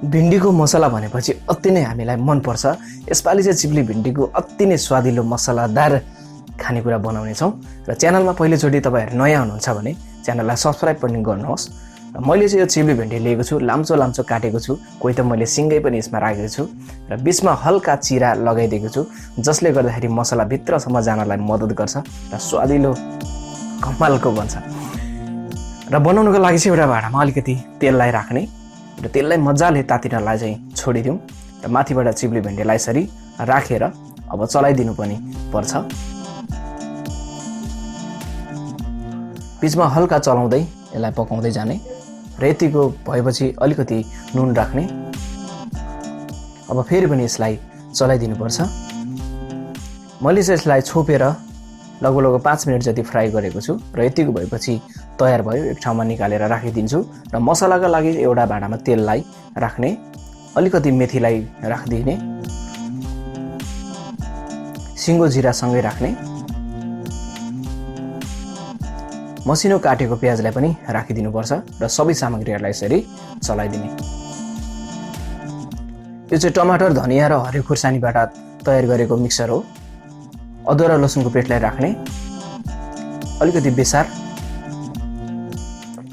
भिन्डीको मसला भनेपछि अति नै हामीलाई मनपर्छ। यसपालि चाहिँ चिप्ली भिन्डीको अति नै स्वादिलो मसलादार खानेकुरा बनाउने छौँ र च्यानलमा पहिलोचोटि तपाईँहरू नयाँ हुनुहुन्छ भने च्यानललाई सब्सक्राइब पनि गर्नुहोस्। र मैले चाहिँ यो चिप्ली भिन्डी लिएको छु, लाम्चो लाम्चो काटेको छु, कोही त मैले सिङ्गै पनि यसमा राखेको छु र बिचमा हल्का चिरा लगाइदिएको छु, जसले गर्दाखेरि मसला भित्रसम्म जानलाई मद्दत गर्छ र स्वादिलो कमालको बन्छ। र बनाउनुको लागि चाहिँ एउटा भाँडामा अलिकति तेललाई राख्ने र तेललाई मजाले तातिनलाई चाहिँ छोडिदिउँ र माथिबाट चिप्ली भिन्डीलाई यसरी राखेर अब चलाइदिनु पनि पर्छ। बिचमा हल्का चलाउँदै यसलाई पकाउँदै जाने र यतिको भएपछि अलिकति नुन राख्ने। अब फेरि पनि यसलाई चलाइदिनु पर्छ। मैले चाहिँ यसलाई छोपेर लगभग 5 मिनट जति फ्राई गरेको छु र यतिको भएपछि तयार भयो। एक ठाउँमा निकालेर राखिदिन्छु र मसलाका लागि एउटा भाँडामा तेललाई राख्ने, अलिकति मेथीलाई राखिदिने, सिङ्गो जिरा सँगै राख्ने, मसिनो काटेको प्याजलाई पनि राखिदिनुपर्छ र सबै सामग्रीहरूलाई यसरी चलाइदिने। यो चाहिँ टमाटर, धनिया र हरियो खुर्सानीबाट तयार गरेको मिक्सर हो। अदुवा र लसुनको पेस्टलाई राख्ने, अलिकति बेसार,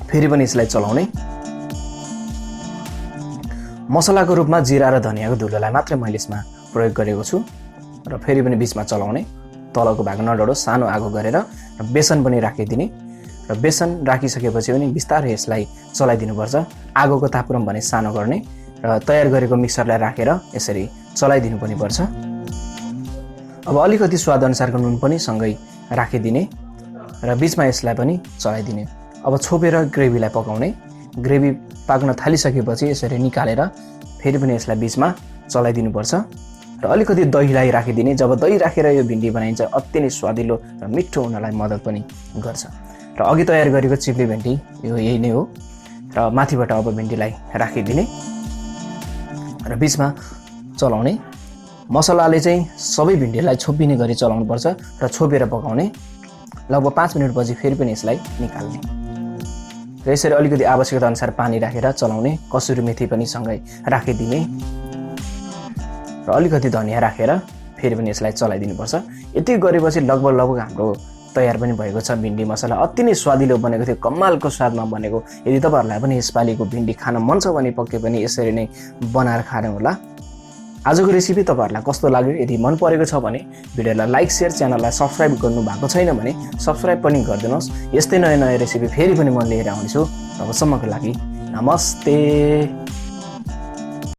फेरि पनि यसलाई चलाउने। मसलाको रूपमा जिरा र धनियाको धुलोलाई मात्रै मैले यसमा प्रयोग गरेको छु र फेरि पनि बिचमा चलाउने। तलको भाग नडढोस् सानो आगो गरेर र बेसन पनि राखिदिने र बेसन राखिसकेपछि पनि बिस्तारै यसलाई चलाइदिनुपर्छ। आगोको तापक्रम भने सानो गर्ने र तयार गरेको मिक्सरलाई राखेर यसरी चलाइदिनु पनि पर्छ। अब अलिकति स्वाद अनुसारको नुन पनि सँगै राखिदिने र बिचमा यसलाई पनि चलाइदिने। अब छोपेर ग्रेभीलाई पकाउने। ग्रेभी पाक्न थालिसकेपछि यसरी निकालेर फेरि पनि यसलाई बिचमा चलाइदिनुपर्छ र अलिकति दहीलाई राखिदिने। जब दही राखेर यो भिन्डी बनाइन्छ अति नै स्वादिलो र मिठो हुनलाई मद्दत पनि गर्छ। र अघि तयार गरेको चिप्ली भिन्डी यो यही नै हो र माथिबाट अब भिन्डीलाई राखिदिने र बिचमा चलाउने। मसलाले चाहिँ सबै भिन्डीलाई छोपिने गरी चलाउनुपर्छ र छोपेर पकाउने। लगभग 5 मिनटपछि फेरि पनि यसलाई निकाल्ने र यसरी अलिकति आवश्यकता अनुसार पानी राखेर चलाउने। कसुरी मेथी पनि सँगै राखिदिने र अलिकति धनिया राखेर फेरि पनि यसलाई चलाइदिनुपर्छ। यति गरेपछि लगभग हाम्रो तयार पनि भएको छ भिन्डी मसला। अति नै स्वादिलो बनेको थियो, कमालको स्वादमा बनेको। यदि तपाईँहरूलाई पनि यसपालिको भिन्डी खान मन छ भने पक्कै पनि यसरी नै बनाएर खानु होला। आजको रेसिपी तपाईँहरूलाई कस्तो लाग्यो? यदि मन परेको छ भने भिडियोलाई लाइक, सेयर, च्यानललाई सब्सक्राइब गर्नु भएको छैन भने सब्सक्राइब पनि गरिदिनुहोस्। यस्तै नयाँ नयाँ रेसिपी फेरि पनि म लिएर आउनेछु। तबसम्मको लागि नमस्ते।